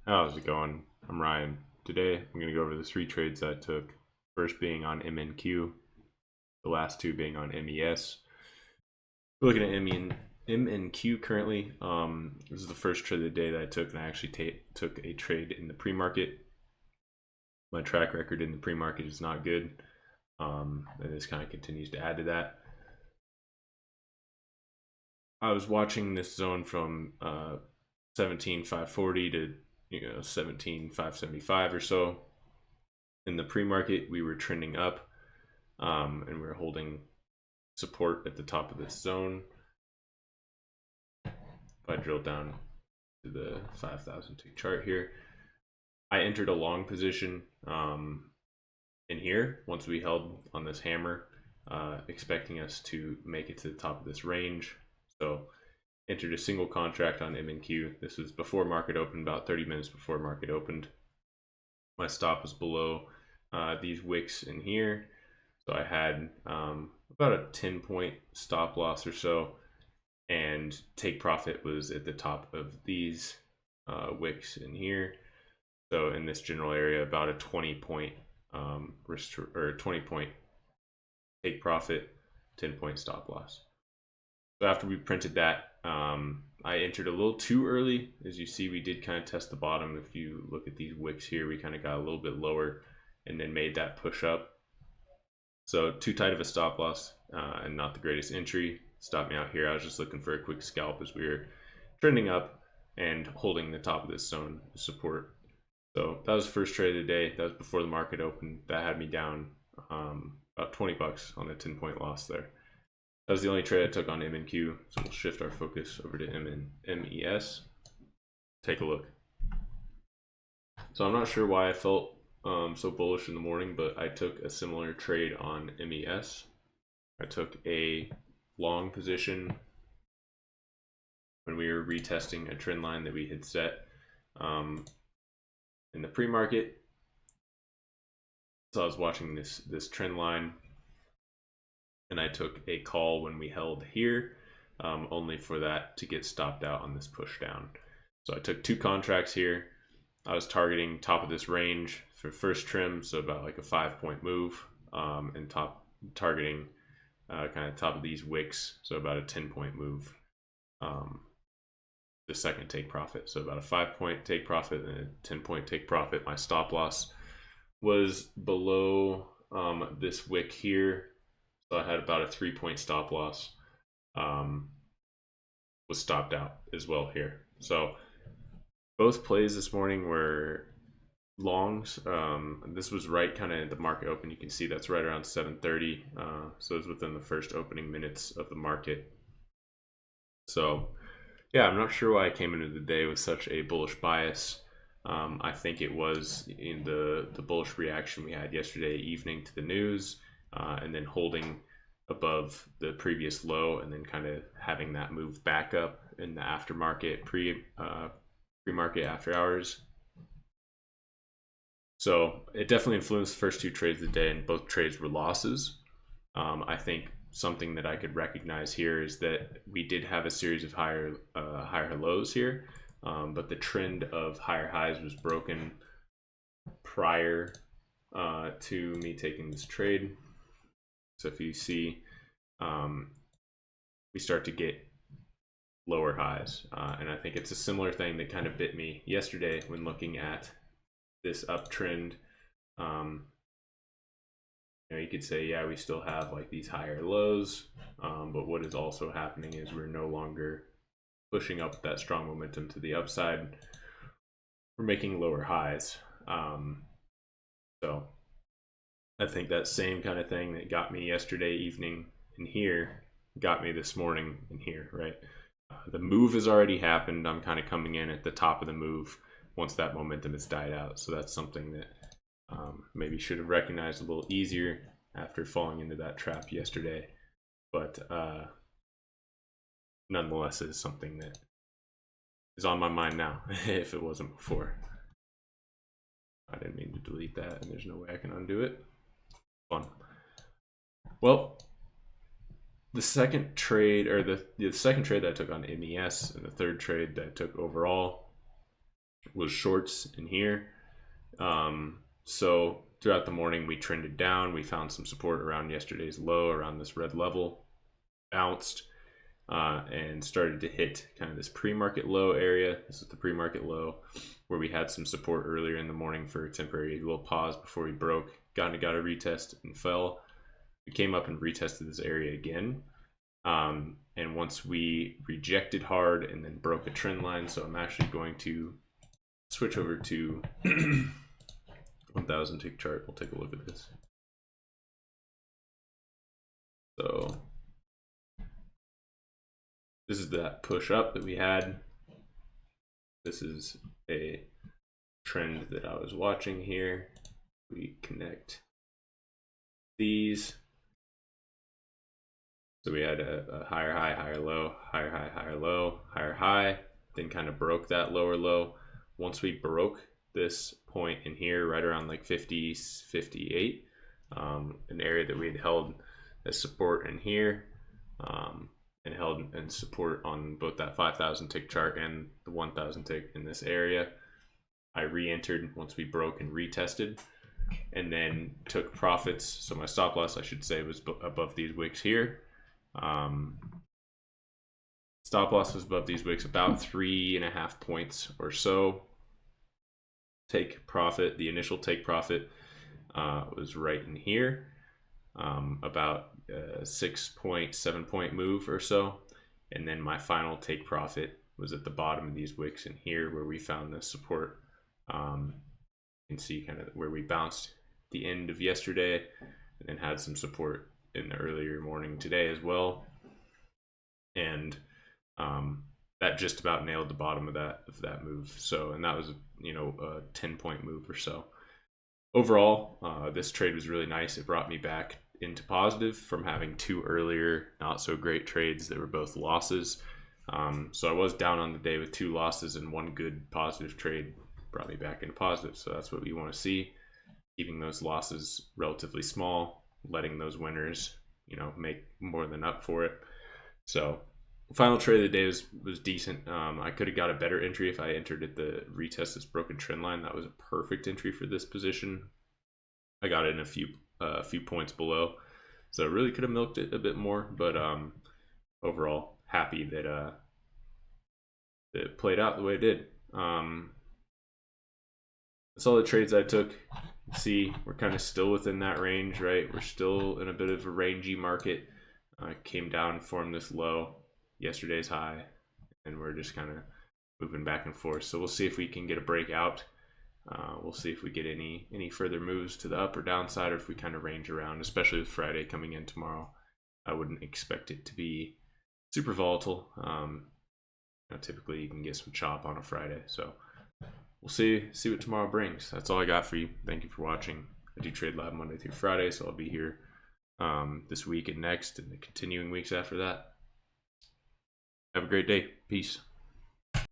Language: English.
How's it going? I'm Ryan. Today I'm going to go over the three trades that I took. First being on MNQ, the last two being on MES. We're looking at MNQ currently. This is the first trade of the day that I took, and I actually took a trade in the pre-market. My track record in the pre-market is not good, and this kind of continues to add to that. I was watching this zone from 17,540 to 17,575 or so. In the pre-market, we were trending up, and we were holding support at the top of this zone. If I drill down to the 5,000 tick chart here, I entered a long position in here once we held on this hammer, expecting us to make it to the top of this range. So entered a single contract on MNQ. This was before market opened, about 30 minutes before market opened. My stop was below these wicks in here. So I had about a 10-point stop loss or so, and take profit was at the top of these wicks in here. So in this general area, about a 20-point or 20-point take profit, 10-point stop loss. So after we printed that, I entered a little too early. As you see, we did kind of test the bottom. If you look at these wicks here, we kind of got a little bit lower and then made that push up. So too tight of a stop loss and not the greatest entry. Stopped me out here. I was just looking for a quick scalp as we were trending up and holding the top of this zone support. So that was the first trade of the day. That was before the market opened. That had me down about 20 bucks on a 10-point loss there. That was the only trade I took on MNQ. So we'll shift our focus over to MES. Take a look. So I'm not sure why I felt so bullish in the morning, but I took a similar trade on MES. I took a long position when we were retesting a trend line that we had set in the pre-market. So I was watching this trend line, and I took a call when we held here, only for that to get stopped out on this push down. So I took two contracts here. I was targeting top of this range for first trim, so about like a 5-point move, and targeting kind of top of these wicks, so about a 10-point move. The second take profit, so about a 5-point take profit and a 10-point take profit. My stop loss was below this wick here, so I had about a 3-point stop loss. Was stopped out as well here. So both plays this morning were longs. This was right kind of at the market open. You can see that's right around 7:30. So it's within the first opening minutes of the market. So yeah, I'm not sure why I came into the day with such a bullish bias. I think it was in the bullish reaction we had yesterday evening to the news, and then holding above the previous low, and then kind of having that move back up in the aftermarket, pre-market after hours. So it definitely influenced the first two trades of the day, and both trades were losses. I think something that I could recognize here is that we did have a series of higher lows here, but the trend of higher highs was broken prior to me taking this trade. So if you see, we start to get lower highs, and I think it's a similar thing that kind of bit me yesterday when looking at this uptrend. You could say, yeah, we still have like these higher lows, but what is also happening is we're no longer pushing up that strong momentum to the upside. We're making lower highs. So I think that same kind of thing that got me yesterday evening in here got me this morning in here, right? The move has already happened. I'm kind of coming in at the top of the move once that momentum has died out. So that's something that maybe should have recognized a little easier after falling into that trap yesterday. But nonetheless, it is something that is on my mind now, if it wasn't before. I didn't mean to delete that, and there's no way I can undo it. Fun. Well, the second trade, or the second trade that I took on MES, and the third trade that I took overall, was shorts in here. So throughout the morning we trended down. We found some support around yesterday's low, around this red level, bounced and started to hit kind of this pre-market low area. This is the pre-market low where we had some support earlier in the morning for a temporary little pause before we broke. Got a retest and fell. We came up and retested this area again. And once we rejected hard and then broke a trend line, so I'm actually going to switch over to 1000 tick chart. We'll take a look at this. So this is that push up that we had. This is a trend that I was watching here. We connect these. So we had a higher high, higher low, higher high, higher low, higher high, then kind of broke that lower low. Once we broke this point in here, right around like 50, 58, an area that we had held as support in here, and held and support on both that 5,000 tick chart and the 1,000 tick in this area. I re-entered once we broke and retested, and then took profits. So my stop loss, I should say, was above these wicks here. Stop loss was above these wicks about 3.5 points or so. Take profit, the initial take profit was right in here, about a 6.7 point move or so. And then my final take profit was at the bottom of these wicks in here where we found this support. You can see kind of where we bounced the end of yesterday and then had some support in the earlier morning today as well. And that just about nailed the bottom of that move. So, and that was, you know, a 10-point move or so. Overall, this trade was really nice. It brought me back into positive from having two earlier not so great trades that were both losses. So I was down on the day with 2 losses, and one good positive trade brought me back into positive. So that's what we want to see, keeping those losses relatively small, letting those winners, you know, make more than up for it. So final trade of the day was decent. I could have got a better entry if I entered at the retest this broken trend line. That was a perfect entry for this position. I got it in a few points below, so I really could have milked it a bit more. But overall, happy that it played out the way it did. That's all the trades I took. See, we're kind of still within that range, right? We're still in a bit of a rangy market. Came down, formed this low, yesterday's high, and we're just kind of moving back and forth. So we'll see if we can get a breakout. We'll see if we get any further moves to the up or downside, or if we kind of range around, especially with Friday coming in tomorrow. I wouldn't expect it to be super volatile. You know, typically you can get some chop on a Friday. So we'll see what tomorrow brings. That's all I got for you. Thank you for watching. I do trade live Monday through Friday, so I'll be here this week and next and the continuing weeks after that. Have a great day. Peace.